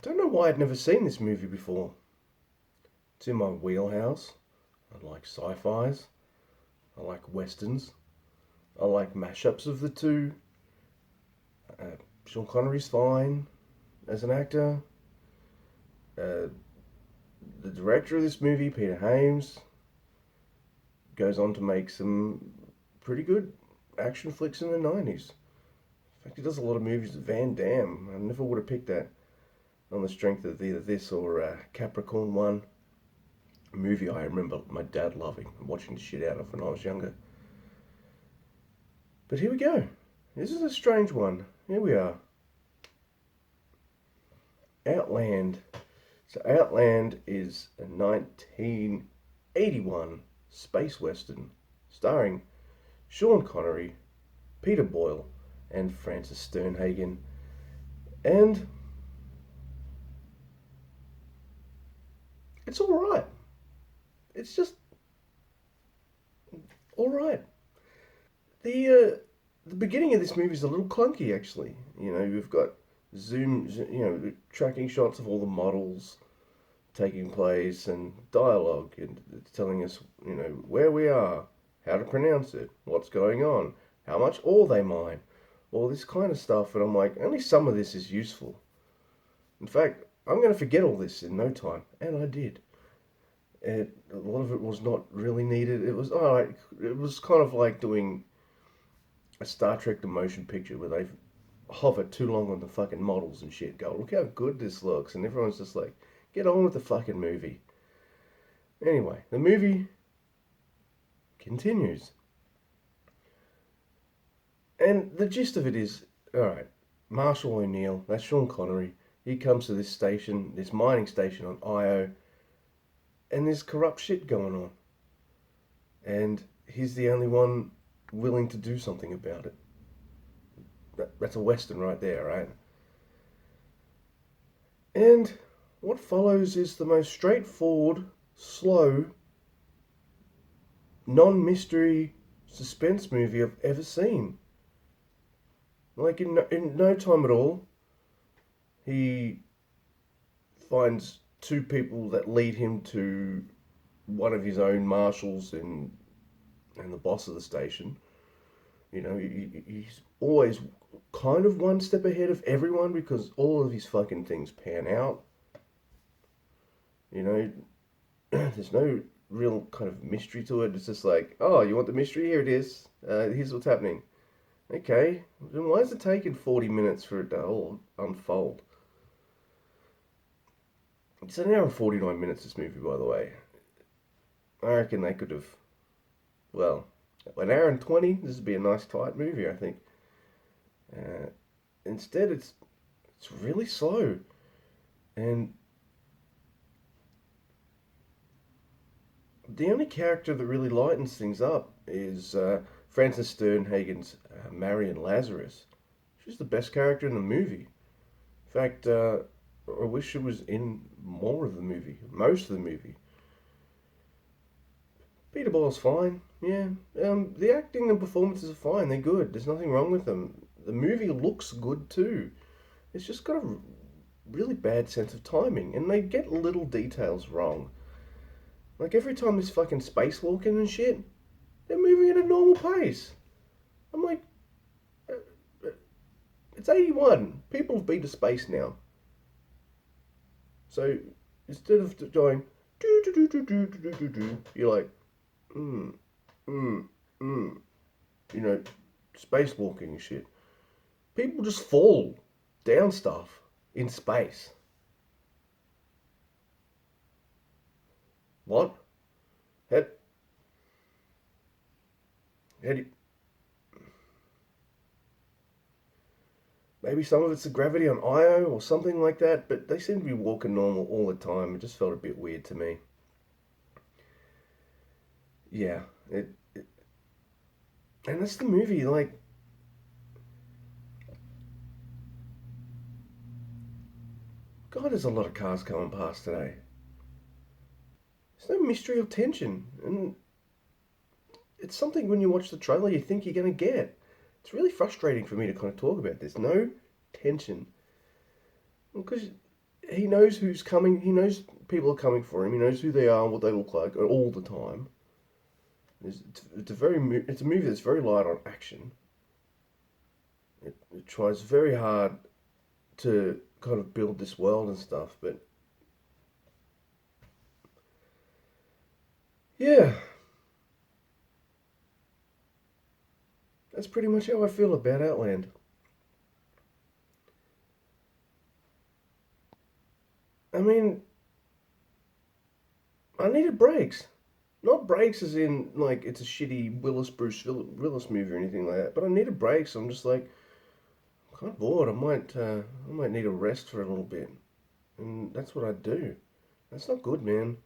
Don't know why I'd never seen this movie before. It's in my wheelhouse. I like sci-fis. I like westerns. I like mashups of the two. Uh, Sean Connery's fine as an actor. Uh, the director of this movie, Peter Hames, goes on to make some pretty good action flicks in the 90s. In fact, he does a lot of movies with Van Damme. I never would have picked that on the strength of either this or Capricorn 1. A movie I remember my dad loving and watching the shit out of when I was younger. But here we go. This is a strange one. Here we are. Outland. So Outland is a 1981 space western starring Sean Connery, Peter Boyle, and Francis Sternhagen. And it's alright. It's just alright. The beginning of this movie is a little clunky, actually. You know, we've got tracking shots of all the models taking place and dialogue, and it's telling us, where we are, how to pronounce it, what's going on, how much ore they mine, all this kind of stuff. And I'm like, only some of this is useful. In fact, I'm going to forget all this in no time, and I did. A lot of it was not really needed. It was alright. It was kind of like doing a Star Trek the motion picture where they hover too long on the fucking models and shit. Go, look how good this looks, and everyone's just like, get on with the fucking movie. Anyway, the movie continues, and the gist of it is, alright, Marshall O'Neill, that's Sean Connery. He comes to this station, this mining station on Io, and there's corrupt shit going on. And he's the only one willing to do something about it. That's a Western right there, right? And what follows is the most straightforward, slow, non-mystery suspense movie I've ever seen. Like, in no time at all, he finds two people that lead him to one of his own marshals and the boss of the station. He's always kind of one step ahead of everyone because all of his fucking things pan out. There's no real kind of mystery to it. It's just like, oh, you want the mystery? Here it is. Here's what's happening. Okay, then why is it taking 40 minutes for it to all unfold? It's an hour and 49 minutes, this movie, by the way. I reckon they could have, well, an hour and 20, this would be a nice tight movie, I think. Instead, it's really slow. And the only character that really lightens things up is Frances Sternhagen's Marion Lazarus. She's the best character in the movie. In fact, I wish she was in more of the movie, most of the movie. Peter Boyle's fine, yeah. The acting and performances are fine, they're good. There's nothing wrong with them. The movie looks good too. It's just got a really bad sense of timing, and they get little details wrong. Like every time there's fucking spacewalking and shit, they're moving at a normal pace. I'm like, uh, uh, it's 81. People have been to space now. So instead of going do do do do do do do do, you're like mm mm mm, spacewalking and shit. People just fall down stuff in space. What? How, how do you, maybe some of it's the gravity on Io or something like that, but they seem to be walking normal all the time. It just felt a bit weird to me. Yeah, and that's the movie. Like, God, there's a lot of cars coming past today. There's no mystery or tension, and it's something when you watch the trailer you think you're going to get. It's really frustrating for me to kind of talk about this. No tension. Because he knows who's coming. He knows people are coming for him. He knows who they are and what they look like all the time. It's a movie that's very light on action. It tries very hard to kind of build this world and stuff, but yeah, that's pretty much how I feel about Outland. I mean, I needed breaks. Not breaks as in like it's a shitty Bruce Willis movie or anything like that, but I needed breaks. I'm just like I'm kind of bored. I might need a rest for a little bit, and that's what I do. That's not good, man.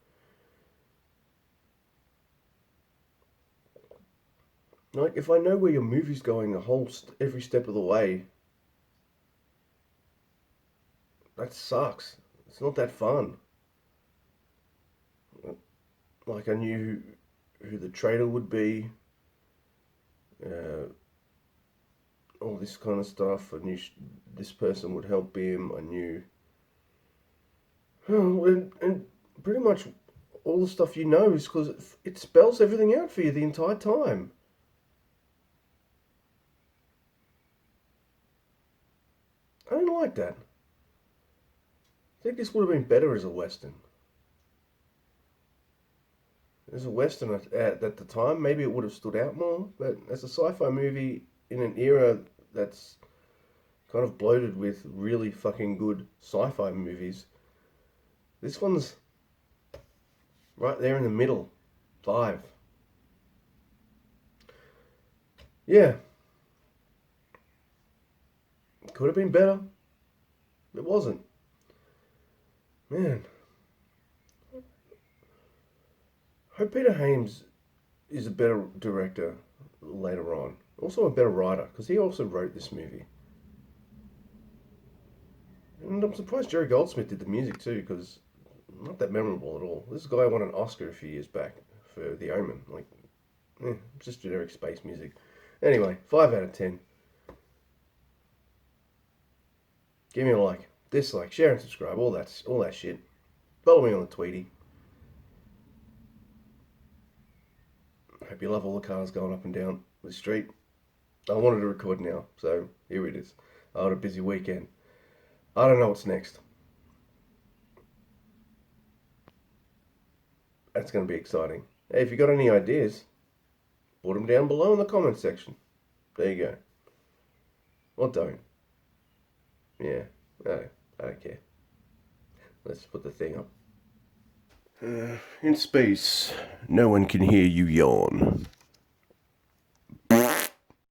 Like if I know where your movie's going every step of the way, that sucks. It's not that fun. Like I knew who the traitor would be, uh, all this kind of stuff. I knew this person would help him. I knew, and pretty much all the stuff you know is because it spells everything out for you the entire time. I didn't like that. I think this would have been better as a western. As a western at the time, maybe it would have stood out more. But as a sci-fi movie in an era that's kind of bloated with really fucking good sci-fi movies, this one's right there in the middle. 5. Yeah, could have been better. It wasn't. Man, I hope Peter Hames is a better director later on. Also a better writer, because he also wrote this movie. And I'm surprised Jerry Goldsmith did the music too, because not that memorable at all. This guy won an Oscar a few years back for The Omen. Like, just generic space music. Anyway, 5 out of 10. Give me a like, dislike, share and subscribe, all that shit. Follow me on the Tweety. Hope you love all the cars going up and down the street. I wanted to record now, so here it is. I had a busy weekend. I don't know what's next. That's going to be exciting. Hey, if you got any ideas, put them down below in the comment section. There you go. Or don't. Yeah, no, I don't care. Let's put the thing up. In space, no one can hear you yawn.